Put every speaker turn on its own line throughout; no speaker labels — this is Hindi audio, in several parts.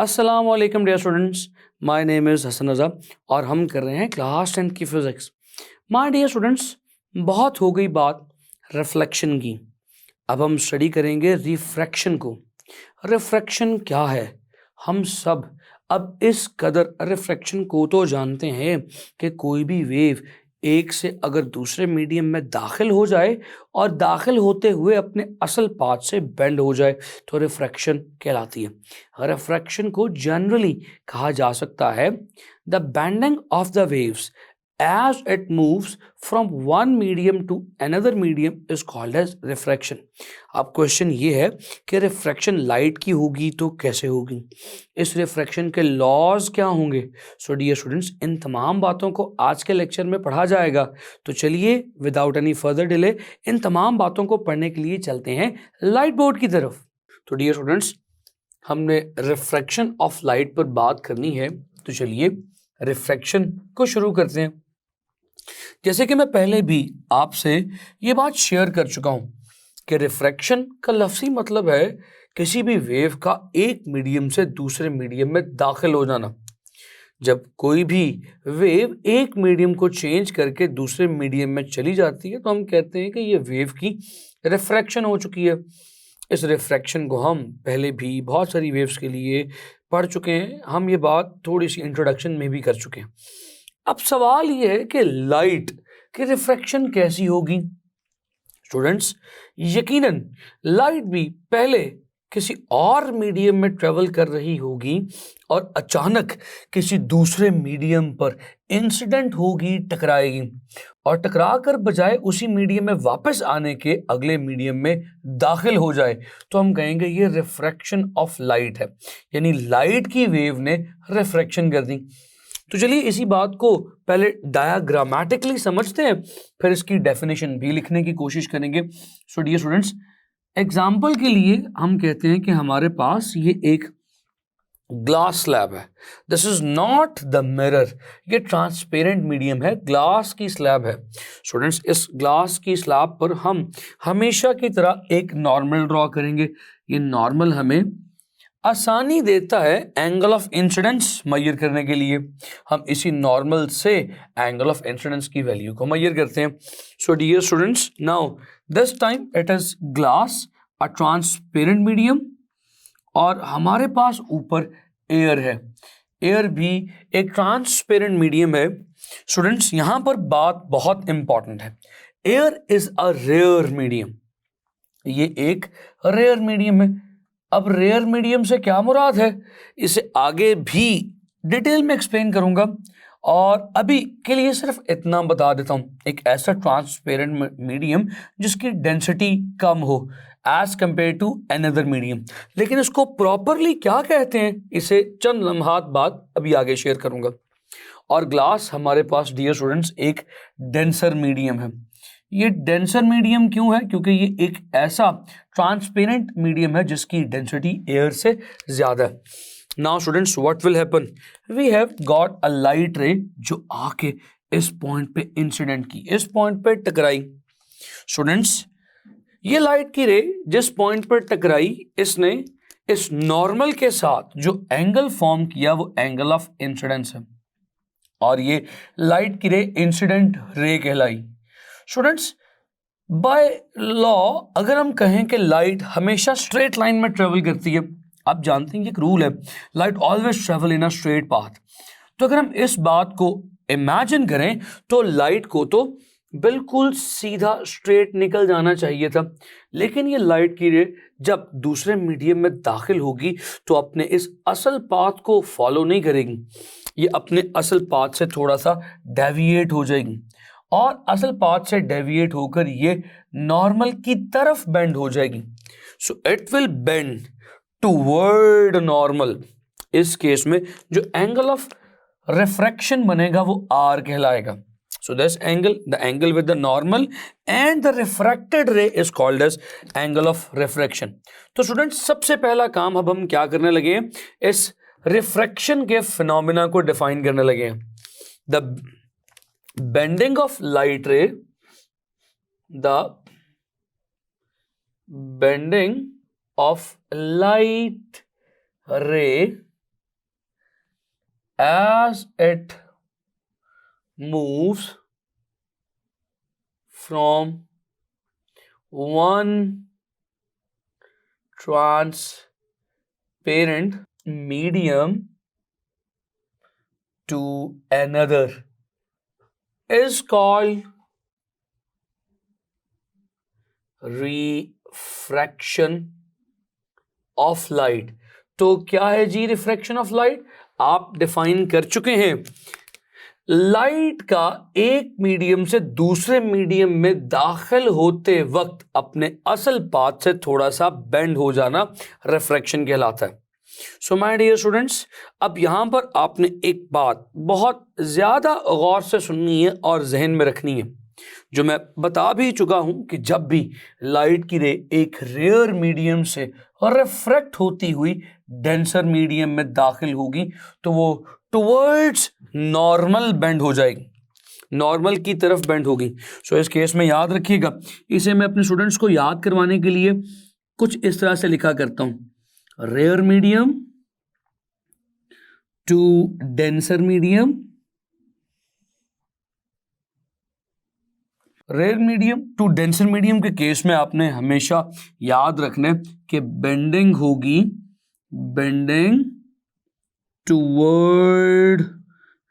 अस्सलाम वालेकुम dear students, my name is Hasan Raza और हम कर रहे हैं क्लास 10 की फ़िज़िक्स। माय डियर स्टूडेंट्स, बहुत हो गई बात रिफ्लेक्शन की। अब हम स्टडी करेंगे रिफ्रैक्शन को। रिफ्रैक्शन क्या है? हम सब अब इस कदर रिफ्रैक्शन को तो जानते हैं कि कोई भी वेव एक से अगर दूसरे मीडियम में दाखिल हो जाए और दाखिल होते हुए अपने असल पाथ से बेंड हो जाए तो रिफ्रैक्शन कहलाती है। रिफ्रैक्शन को जनरली कहा जा सकता है the bending of the waves as it moves from one medium to another medium is called as refraction। अब क्वेश्चन ये है कि रिफ्रैक्शन लाइट की होगी तो कैसे होगी, इस रिफ्रैक्शन के लॉज क्या होंगे। सो डियर स्टूडेंट्स, इन तमाम बातों को आज के लेक्चर में पढ़ा जाएगा। तो चलिए without any further delay in तमाम बातों को पढ़ने के लिए चलते हैं लाइट बोर्ड की तरफ। तो डियर स्टूडेंट्स, हमने रिफ्रैक्शन ऑफ लाइट पर बात करनी है, तो चलिए रिफ्रैक्शन को शुरू करते हैं। जैसे कि मैं पहले भी आपसे ये बात शेयर कर चुका हूं कि रिफ्रैक्शन का लफ्ज़ी मतलब है किसी भी वेव का एक मीडियम से दूसरे मीडियम में दाखिल हो जाना। जब कोई भी वेव एक मीडियम को चेंज करके दूसरे मीडियम में चली जाती है तो हम कहते हैं कि ये वेव की रिफ्रैक्शन हो चुकी है। इस रिफ्रैक्शन को हम पहले भी बहुत सारी वेव्स के लिए पढ़ चुके हैं, हम ये बात थोड़ी सी इंट्रोडक्शन में भी कर चुके हैं। अब सवाल ये है कि लाइट की रिफ्रैक्शन कैसी होगी। स्टूडेंट्स, यकीनन लाइट भी पहले किसी और मीडियम में ट्रेवल कर रही होगी और अचानक किसी दूसरे मीडियम पर इंसिडेंट होगी, टकराएगी और टकरा कर बजाय उसी मीडियम में वापस आने के अगले मीडियम में दाखिल हो जाए तो हम कहेंगे ये रिफ्रैक्शन ऑफ लाइट है, यानी लाइट की वेव ने रिफ्रैक्शन कर दी। तो चलिए इसी बात को पहले डायाग्रामेटिकली समझते हैं, फिर इसकी डेफिनेशन भी लिखने की कोशिश करेंगे। सो डियर स्टूडेंट्स, एग्जाम्पल के लिए हम कहते हैं कि हमारे पास ये एक ग्लास स्लैब है। This is not the mirror, ये ट्रांसपेरेंट मीडियम है, ग्लास की स्लैब है। स्टूडेंट्स, इस ग्लास की स्लैब पर हम हमेशा की तरह एक नॉर्मल ड्रॉ करेंगे। ये नॉर्मल हमें आसानी देता है एंगल ऑफ इंसिडेंस मेजर करने के लिए। हम इसी नॉर्मल से एंगल ऑफ इंसिडेंस की वैल्यू को मेजर करते हैं। So dear students, now this time it is glass, a transparent medium, और हमारे पास ऊपर एयर है। एयर भी एक ट्रांसपेरेंट मीडियम है। स्टूडेंट्स, यहां पर बात बहुत इंपॉर्टेंट है। Air is a rare medium, ये एक रेयर मीडियम है। अब रेयर मीडियम से क्या मुराद है, इसे आगे भी डिटेल में एक्सप्लेन करूंगा, और अभी के लिए सिर्फ इतना बता देता हूं, एक ऐसा ट्रांसपेरेंट मीडियम जिसकी डेंसिटी कम हो as compare to another medium. लेकिन इसको प्रॉपरली क्या कहते हैं, इसे चंद लम्हात बाद अभी आगे शेयर करूंगा। और ग्लास हमारे पास डियर स्टूडेंट्स एक डेंसर मीडियम है। ये डेंसर मीडियम क्यों है, क्योंकि ये एक ऐसा ट्रांसपेरेंट मीडियम है जिसकी डेंसिटी एयर से ज्यादा है। Now students, what will happen, we have got a light ray जो आके इस पॉइंट पे इंसिडेंट की, इस पॉइंट पे टकराई। स्टूडेंट्स, ये लाइट की रे जिस पॉइंट पर टकराई, इसने इस नॉर्मल के साथ जो एंगल फॉर्म किया वो एंगल ऑफ इंसिडेंस है, और ये लाइट की रे इंसिडेंट रे कहलाई। स्टूडेंट्स, बाय लॉ अगर हम कहें कि लाइट हमेशा स्ट्रेट लाइन में ट्रेवल करती है, आप जानते हैं कि एक रूल है, light always travel in a straight path. तो अगर हम इस बात को इमेजिन करें तो लाइट को तो बिल्कुल सीधा स्ट्रेट निकल जाना चाहिए था, लेकिन ये लाइट की रे जब दूसरे मीडियम में दाखिल होगी तो अपने इस असल पाथ को फॉलो नहीं करेगी, ये अपने असल पाथ से थोड़ा सा डेविएट हो जाएगी, और असल पाथ से डेविएट होकर ये नॉर्मल की तरफ बेंड हो जाएगी। So it will bend toward normal. इस केस में जो एंगल ऑफ रिफ्रैक्शन बनेगा वो आर कहलाएगा। So this angle, the angle with the normal and the refracted ray is called as angle of refraction. तो स्टूडेंट्स, सबसे पहला काम अब हम क्या करने लगे हैं, इस रिफ्रैक्शन के फिनोमिना को डिफाइन करने लगे हैं। The bending of light ray, the bending of light ray as it moves from one transparent medium to another is called refraction of light. तो क्या है जी रिफ्रैक्शन ऑफ लाइट? आप डिफाइन कर चुके हैं, लाइट का एक मीडियम से दूसरे मीडियम में दाखिल होते वक्त अपने असल पाथ से थोड़ा सा बेंड हो जाना रिफ्रैक्शन कहलाता है। सो माय डियर स्टूडेंट्स, अब यहां पर आपने एक बात बहुत ज्यादा गौर से सुननी है और जहन में रखनी है, जो मैं बता भी चुका हूं कि जब भी लाइट की रे एक रेयर मीडियम से रिफ्रैक्ट होती हुई डेंसर मीडियम में दाखिल होगी तो वो टुवर्ड्स नॉर्मल बेंड हो जाएगी, नॉर्मल की तरफ बेंड होगी। सो इस केस में याद रखिएगा, इसे मैं अपने स्टूडेंट्स को याद करवाने के लिए कुछ इस तरह से लिखा करता हूं, rare medium to denser medium, rare medium to denser medium के केस में आपने हमेशा याद रखना है कि बेंडिंग होगी, बेंडिंग टुवर्ड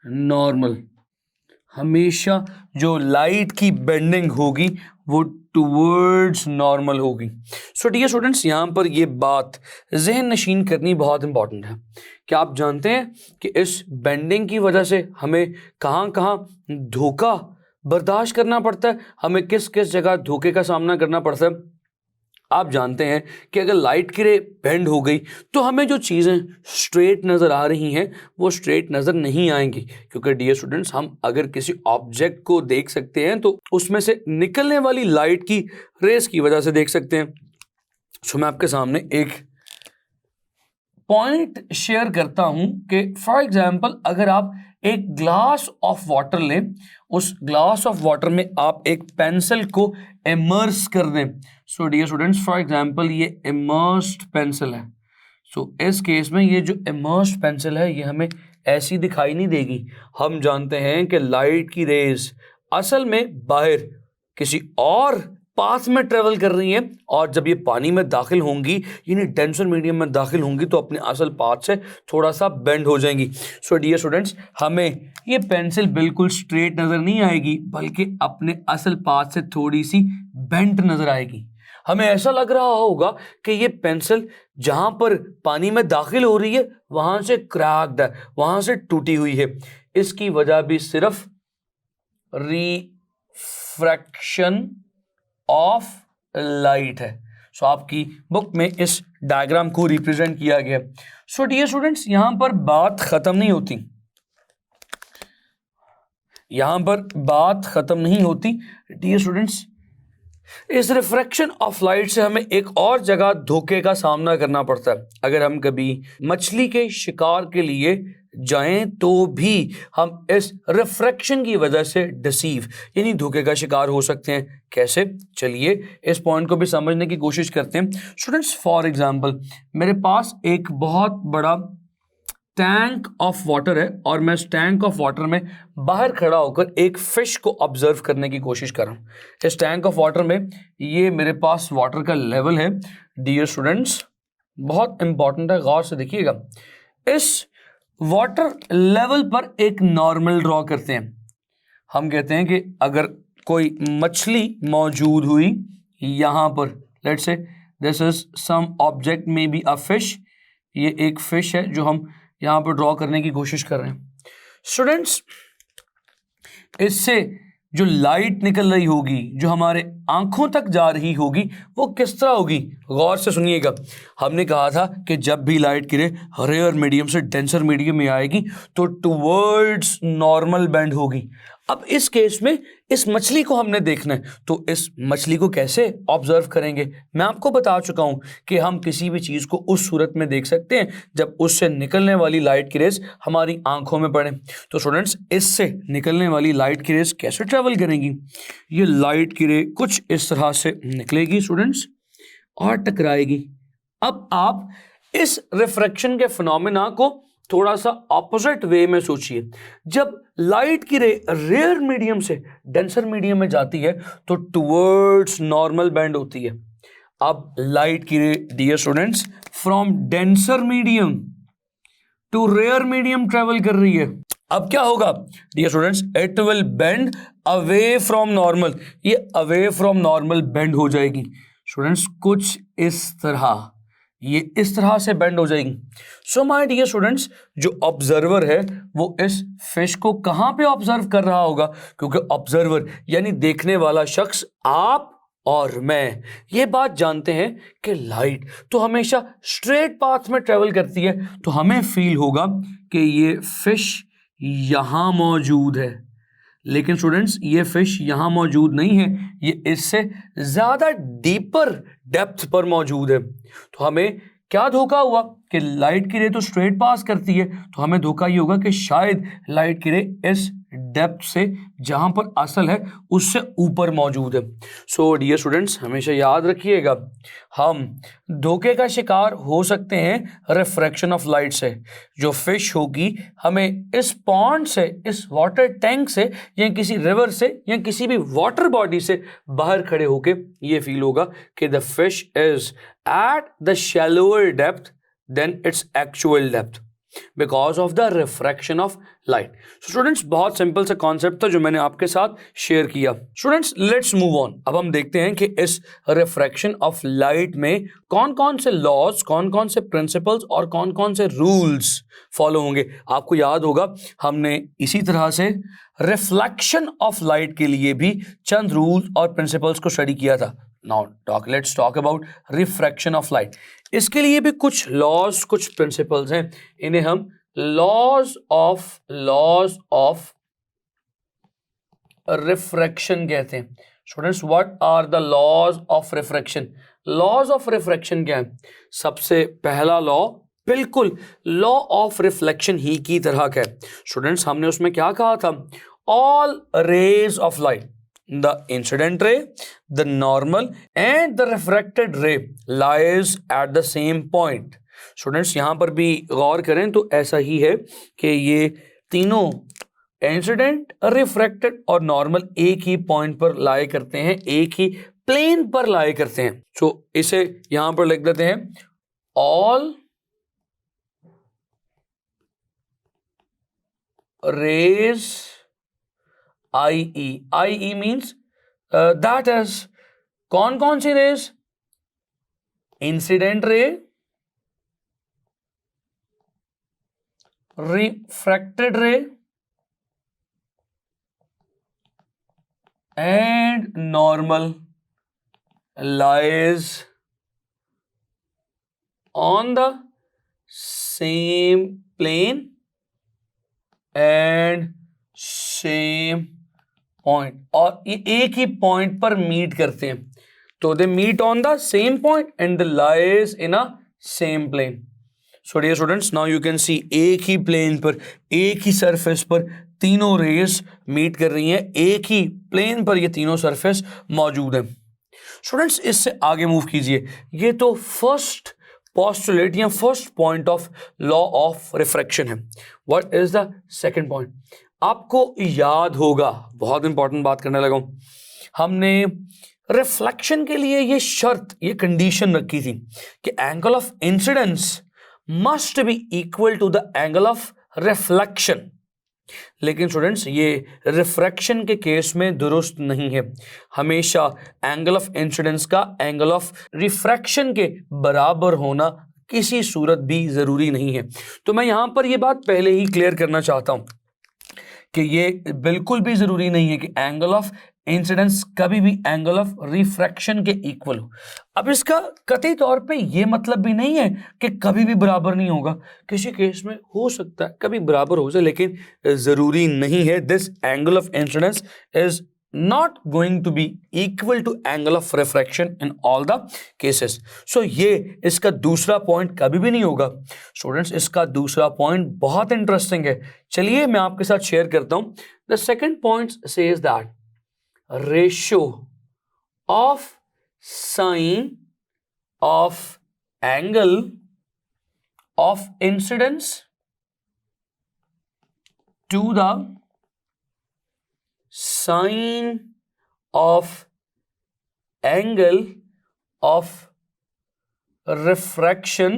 नॉर्मल, हमेशा जो लाइट की बेंडिंग होगी वो टुवर्ड्स नॉर्मल होगी। सो डियर स्टूडेंट्स, यहाँ पर ये बात जहन नशीन करनी बहुत इंपॉर्टेंट है। क्या आप जानते हैं कि इस बेंडिंग की वजह से हमें कहाँ कहाँ धोखा बर्दाश्त करना पड़ता है, हमें किस किस जगह धोखे का सामना करना पड़ता है? आप जानते हैं कि अगर लाइट की रे बेंड हो गई तो हमें जो चीज़ें स्ट्रेट नज़र आ रही हैं वो स्ट्रेट नज़र नहीं आएंगी, क्योंकि डियर स्टूडेंट्स, हम अगर किसी ऑब्जेक्ट को देख सकते हैं तो उसमें से निकलने वाली लाइट की रेस की वजह से देख सकते हैं। सो मैं आपके सामने एक पॉइंट शेयर करता हूं कि फॉर एग्जाम्पल अगर आप एक ग्लास ऑफ वाटर लें, उस ग्लास ऑफ वाटर में आप एक पेंसिल को इमर्स कर दें। So dear students, for example ये इमर्स्ड पेंसिल है। सो इस केस में ये जो इमर्स्ड पेंसिल है ये हमें ऐसी दिखाई नहीं देगी। हम जानते हैं कि लाइट की रेज असल में बाहर किसी और पाथ में ट्रेवल कर रही हैं, और जब ये पानी में दाखिल होंगी यानी डेंसर मीडियम में दाखिल होंगी तो अपने असल पाथ से थोड़ा सा बेंड हो जाएंगी। सो डियर स्टूडेंट्स, हमें ये पेंसिल बिल्कुल स्ट्रेट नज़र नहीं आएगी बल्कि अपने असल पाथ से थोड़ी सी बेंड नज़र आएगी। हमें ऐसा लग रहा होगा कि ये पेंसिल जहाँ पर पानी में दाखिल हो रही है वहाँ से क्रैक्ड है, वहाँ से टूटी हुई है। इसकी वजह भी सिर्फ रिफ्रैक्शन ऑफ लाइट है। सो आपकी बुक में इस डायग्राम को रिप्रेजेंट किया गया। सो डियर स्टूडेंट्स, यहां पर बात खत्म नहीं होती, यहां पर बात खत्म नहीं होती डियर स्टूडेंट्स। इस रिफ्रैक्शन ऑफ लाइट से हमें एक और जगह धोखे का सामना करना पड़ता है। अगर हम कभी मछली के शिकार के लिए जाएं तो भी हम इस रिफ्रैक्शन की वजह से डिसीव यानी धोखे का शिकार हो सकते हैं। कैसे? चलिए इस पॉइंट को भी समझने की कोशिश करते हैं। स्टूडेंट्स, फॉर एग्जांपल मेरे पास एक बहुत बड़ा टैंक ऑफ वाटर है और मैं इस टैंक ऑफ वाटर में बाहर खड़ा होकर एक फिश को ऑब्जर्व करने की कोशिश कर रहा हूँ। इस टैंक ऑफ वाटर में ये मेरे पास वाटर का लेवल है। डियर स्टूडेंट्स, बहुत इंपॉर्टेंट है, गौर से देखिएगा। इस वाटर लेवल पर एक नॉर्मल ड्रॉ करते हैं। हम कहते हैं कि अगर कोई मछली मौजूद हुई यहाँ पर, let's say this is some object, maybe a fish, ये एक फिश है जो हम यहाँ पर ड्रॉ करने की कोशिश कर रहे हैं। स्टूडेंट्स, इससे जो लाइट निकल रही होगी, जो हमारे आंखों तक जा रही होगी, वो किस तरह होगी? गौर से सुनिएगा। हमने कहा था कि जब भी लाइट गिरे रेयर मीडियम से डेंसर मीडियम में आएगी तो टुवर्ड्स नॉर्मल बेंड होगी। अब इस केस में इस मछली को हमने देखना है, तो इस मछली को कैसे ऑब्जर्व करेंगे? मैं आपको बता चुका हूं कि हम किसी भी चीज़ को उस सूरत में देख सकते हैं जब उससे निकलने वाली लाइट की रेज हमारी आंखों में पड़े। तो स्टूडेंट्स, इससे निकलने वाली लाइट की रेज कैसे ट्रेवल करेंगी? ये लाइट की रे कुछ इस तरह से निकलेगी स्टूडेंट्स और टकराएगी। अब आप इस रिफ्रैक्शन के फिनोमेना को थोड़ा सा ऑपोजिट वे में सोचिए। जब लाइट की रे रेयर मीडियम से डेंसर मीडियम में जाती है तो टुवर्ड्स नॉर्मल बेंड होती है। अब लाइट की ray dear students from denser medium to rare medium travel कर रही है। अब क्या होगा dear students, it will bend away from normal, ये अवे फ्रॉम नॉर्मल बेंड हो जाएगी स्टूडेंट्स, कुछ इस तरह, ये इस तरह से बेंड हो जाएगी। सो माय डियर स्टूडेंट्स, जो ऑब्जर्वर है वो इस फिश को कहां पे ऑब्जर्व कर रहा होगा, क्योंकि ऑब्जर्वर यानी देखने वाला शख्स आप और मैं ये बात जानते हैं कि लाइट तो हमेशा स्ट्रेट पाथ में ट्रेवल करती है, तो हमें फील होगा कि ये फिश यहां मौजूद है। लेकिन स्टूडेंट्स ये फिश यहां मौजूद नहीं है, ये इससे ज्यादा डीपर डेप्थ पर मौजूद है। तो हमें क्या धोखा हुआ कि लाइट की रे तो स्ट्रेट पास करती है, तो हमें धोखा ये होगा कि शायद लाइट की रे इस डेप्थ से जहां पर असल है उससे ऊपर मौजूद है। सो डियर स्टूडेंट्स, हमेशा याद रखिएगा हम धोखे का शिकार हो सकते हैं रिफ्रैक्शन ऑफ लाइट से। जो फिश होगी हमें इस पॉन्ड से, इस वाटर टैंक से या किसी रिवर से या किसी भी वाटर बॉडी से बाहर खड़े होके ये फील होगा कि the fish is at the shallower depth than its actual depth because of the refraction of light. Students बहुत सिंपल सा कॉन्सेप्ट था जो मैंने आपके साथ शेयर किया। Students let's move on. अब हम देखते हैं कि इस रिफ्रैक्शन ऑफ लाइट में कौन कौन से लॉज, कौन कौन से प्रिंसिपल्स और कौन कौन से रूल्स फॉलो होंगे। आपको याद होगा हमने इसी तरह से रिफ्लेक्शन ऑफ लाइट के लिए भी चंद रूल्स और प्रिंसिपल्स को स्टडी किया था। Now let's talk about refraction of light. इसके लिए भी कुछ लॉज, कुछ प्रिंसिपल्स हैं, इन्हें हम लॉज ऑफ रिफ्रैक्शन कहते हैं। Students what are the laws of refraction? Laws of refraction क्या है? सबसे पहला लॉ बिल्कुल लॉ ऑफ रिफ्लेक्शन ही की तरह का है। स्टूडेंट्स हमने उसमें क्या कहा था? All rays of light, the incident ray, the normal and the refracted ray lies at the same point। Students यहां पर भी गौर करें तो ऐसा ही है कि ये तीनों इंसिडेंट, रिफ्रैक्टेड और नॉर्मल एक ही पॉइंट पर लाए करते हैं, एक ही प्लेन पर लाए करते हैं। सो इसे यहां पर लिख देते हैं all rays IE means that is कौन कौन सी रेज? Incident ray, refracted ray and normal lies on the same plane and same point, और ये एक ही पॉइंट पर मीट करते हैं। तो they meet on the same point and they lies in a same plane. So dear students now you can see एक ही प्लेन पर, एक ही सरफेस पर तीनों रेस मीट कर रही हैं, एक ही प्लेन पर ये तीनों सरफेस मौजूद हैं। स्टूडेंट्स इससे आगे मूव कीजिए। ये तो फर्स्ट पोस्टुलेट या first point of law of refraction है। What is the second point? आपको याद होगा, बहुत इंपॉर्टेंट बात करने लगा हूं, हमने रिफ्लेक्शन के लिए ये शर्त, ये कंडीशन रखी थी कि angle of incidence must be equal to the angle of reflection. लेकिन स्टूडेंट्स ये रिफ्रैक्शन के केस में दुरुस्त नहीं है। हमेशा एंगल ऑफ इंसिडेंस का एंगल ऑफ रिफ्रैक्शन के बराबर होना किसी सूरत भी जरूरी नहीं है। तो मैं यहां पर यह बात पहले ही क्लियर करना चाहता हूं कि ये बिल्कुल भी जरूरी नहीं है कि एंगल ऑफ इंसिडेंस कभी भी एंगल ऑफ रिफ्रैक्शन के इक्वल हो। अब इसका कतई तौर पे ये मतलब भी नहीं है कि कभी भी बराबर नहीं होगा, किसी केस में हो सकता है कभी बराबर हो जाए, लेकिन जरूरी नहीं है। This angle of incidence is not going to be equal to angle of refraction in all the cases। so ये इसका दूसरा पॉइंट कभी भी नहीं होगा। स्टूडेंट्स इसका दूसरा पॉइंट बहुत इंटरेस्टिंग है, चलिए मैं आपके साथ शेयर करता हूं। The second point says that ratio of sine of angle of incidence to the sine of angle of refraction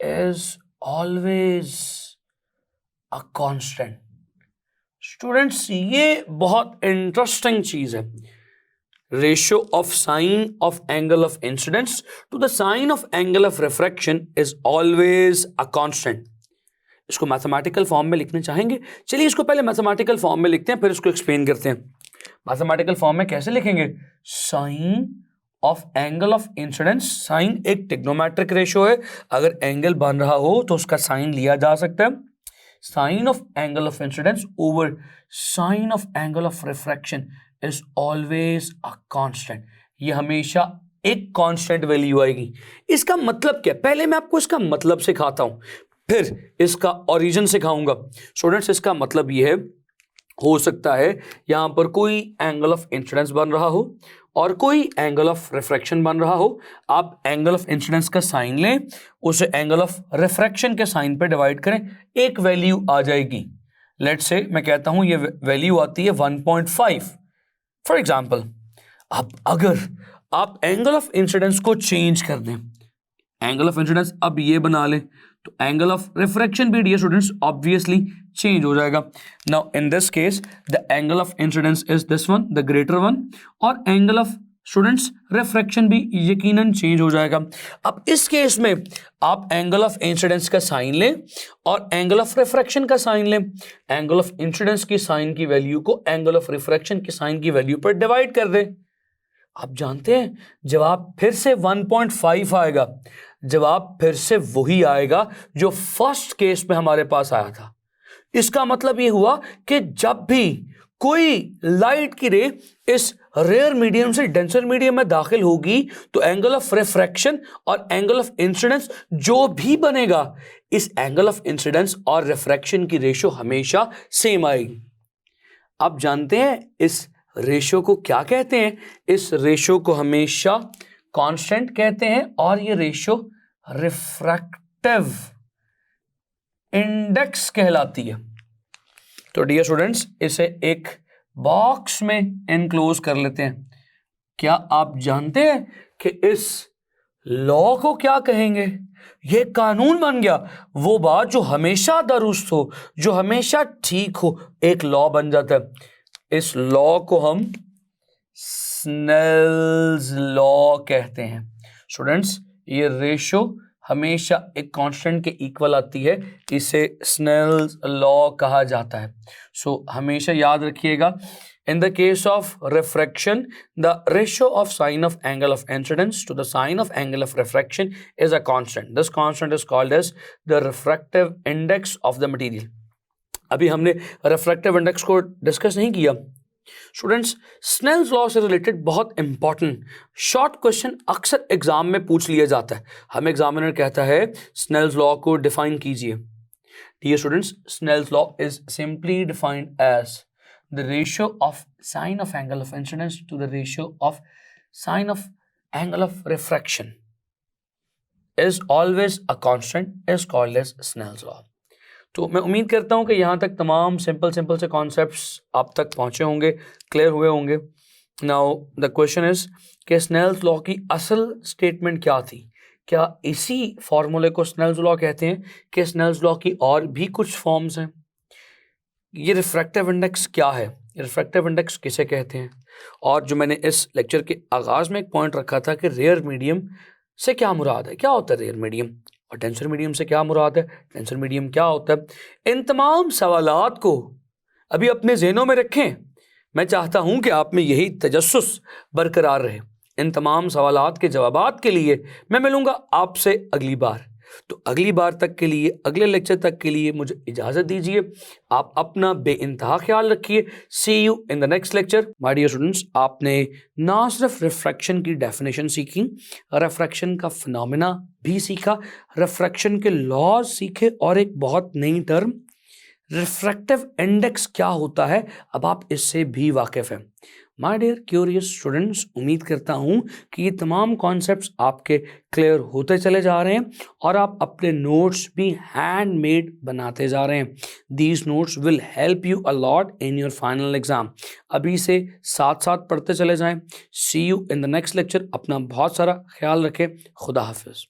is always a constant. Students ये बहुत इंटरेस्टिंग चीज है. Ratio of sine of angle of incidence to the sine of angle of refraction is always a constant. इसको मैथमेटिकल फॉर्म में लिखना चाहेंगे? चलिए इसको पहले मैथमेटिकल फॉर्म में लिखते हैं, फिर इसको एक्सप्लेन करते हैं. मैथमेटिकल फॉर्म में कैसे लिखेंगे? Sine of angle of incidence. Sine एक ट्रिग्नोमेट्रिक रेशियो है, अगर एंगल बन रहा हो तो उसका साइन लिया जा सकता है. Sine of angle of incidence over sine of angle of refraction is always a constant. ये हमेशा एक कांस्टेंट वैल्यू आएगी. इसका मतलब क्या? पहले मैं आपको इसका मतलब सिखाता हूं, फिर इसका ओरिजिन सिखाऊंगा. स्टूडेंट्स इसका मतलब ये है, हो सकता है यहां पर कोई एंगल ऑफ इंसिडेंस बन रहा हो और कोई एंगल ऑफ रिफ्रैक्शन बन रहा हो. आप एंगल ऑफ इंसिडेंस का साइन लें, उसे एंगल ऑफ रिफ्रैक्शन के साइन पे डिवाइड करें, एक वैल्यू आ जाएगी. लेट्स से मैं कहता हूं ये वैल्यू आती है 1.5 फॉर एग्जाम्पल. अब अगर आप एंगल ऑफ इंसिडेंस को चेंज कर दें, एंगल ऑफ इंसिडेंस अब ये बना लें, तो एंगल ऑफ रिफ्रैक्शन भी डियर स्टूडेंट्स ऑब्वियसली चेंज हो जाएगा. Now in this case the angle of incidence is this one, the greater one, और एंगल ऑफ स्टूडेंट्स रिफ्रैक्शन भी यकीनन चेंज हो जाएगा. अब इस केस में आप एंगल ऑफ इंसिडेंस का साइन लें और एंगल ऑफ रिफ्रैक्शन का साइन लें. एंगल ऑफ इंसिडेंस की साइन की वैल्यू को एंगल ऑफ रिफ्रैक्शन की साइन की वैल्यू पर डिवाइड कर दें. आप जानते हैं जवाब फिर से 1.5 आएगा. जवाब फिर से वही आएगा जो फर्स्ट केस में हमारे पास आया था. इसका मतलब ये हुआ कि जब भी कोई लाइट की रे इस रेयर मीडियम से डेंसर मीडियम में दाखिल होगी तो एंगल ऑफ रिफ्रैक्शन और एंगल ऑफ इंसिडेंस जो भी बनेगा, इस एंगल ऑफ इंसिडेंस और रिफ्रैक्शन की रेशियो हमेशा सेम आएगी. आप जानते हैं इस रेशियो को क्या कहते हैं? इस रेशियो को हमेशा कांस्टेंट कहते हैं और ये रेशियो रिफ्रैक्टिव इंडेक्स कहलाती है. तो डियर स्टूडेंट्स इसे एक बॉक्स में एनक्लोज कर लेते हैं. क्या आप जानते हैं कि इस लॉ को क्या कहेंगे? ये कानून बन गया, वो बात जो हमेशा दुरुस्त हो, जो हमेशा ठीक हो, एक लॉ बन जाता है. इस लॉ को हम स्नेल्स लॉ कहते हैं. स्टूडेंट्स ये रेशियो हमेशा एक कांस्टेंट के इक्वल आती है, इसे स्नेल्स लॉ कहा जाता है. सो हमेशा याद रखिएगा, in the case of refraction the ratio of sine of angle of incidence to the sine of angle of refraction is a constant. This constant is called as the refractive index of the material. अभी हमने refractive index को डिस्कस नहीं किया. स्टूडेंट्स स्नेल्स लॉ से रिलेटेड बहुत इंपॉर्टेंट शॉर्ट क्वेश्चन अक्सर एग्जाम में पूछ लिया जाता है. हमें एग्जामिनर कहता है स्नेल्स लॉ को डिफाइन कीजिए. Dear students Snell's law is simply defined as the ratio of sine of angle of incidence to the ratio of sine of angle of refraction is always a constant is called as Snell's law. तो मैं उम्मीद करता हूं कि यहाँ तक तमाम सिंपल से कॉन्सेप्ट्स आप तक पहुँचे होंगे, क्लियर हुए होंगे. नाउ द क्वेश्चन इज कि स्नेल्स लॉ की असल स्टेटमेंट क्या थी? क्या इसी फॉर्मूले को स्नेल्स लॉ कहते हैं कि स्नेल्स लॉ की और भी कुछ फॉर्म्स हैं? ये रिफ्रैक्टिव इंडेक्स क्या है? रिफ्रैक्टिव इंडेक्स किसे कहते हैं? और जो मैंने इस लेक्चर के आगाज़ में एक पॉइंट रखा था कि रेयर मीडियम से क्या मुराद है, क्या होता है रेयर मीडियम, और डेंसर मीडियम से क्या मुराद है, डेंसर मीडियम क्या होता है, इन तमाम सवालात को अभी अपने ज़हनों में रखें. मैं चाहता हूँ कि आप में यही तजस्सुस बरकरार रहे. इन तमाम सवालात के जवाबात के लिए मैं मिलूँगा आपसे अगली बार. तो अगली बार तक के लिए, अगले लेक्चर तक के लिए मुझे इजाज़त दीजिए. आप अपना बेइंतहा ख्याल रखिए. See you in the next lecture. My dear students, आपने ना सिर्फ रिफ्रैक्शन की डेफिनेशन सीखी, रिफ्रैक्शन का फिनोमेना भी सीखा, रिफ्रैक्शन के लॉज सीखे, और एक बहुत नई टर्म रिफ्रैक्टिव इंडेक्स क्या होता है अब आप इससे भी वाकिफ़ हैं. माय डियर क्यूरियस स्टूडेंट्स, उम्मीद करता हूँ कि ये तमाम कॉन्सेप्ट्स आपके क्लियर होते चले जा रहे हैं और आप अपने नोट्स भी हैंडमेड बनाते जा रहे हैं। These notes will help you a lot in your final exam. अभी से साथ साथ पढ़ते चले जाएं। See you in the next lecture. अपना बहुत सारा ख्याल रखें। खुदा हाफिज।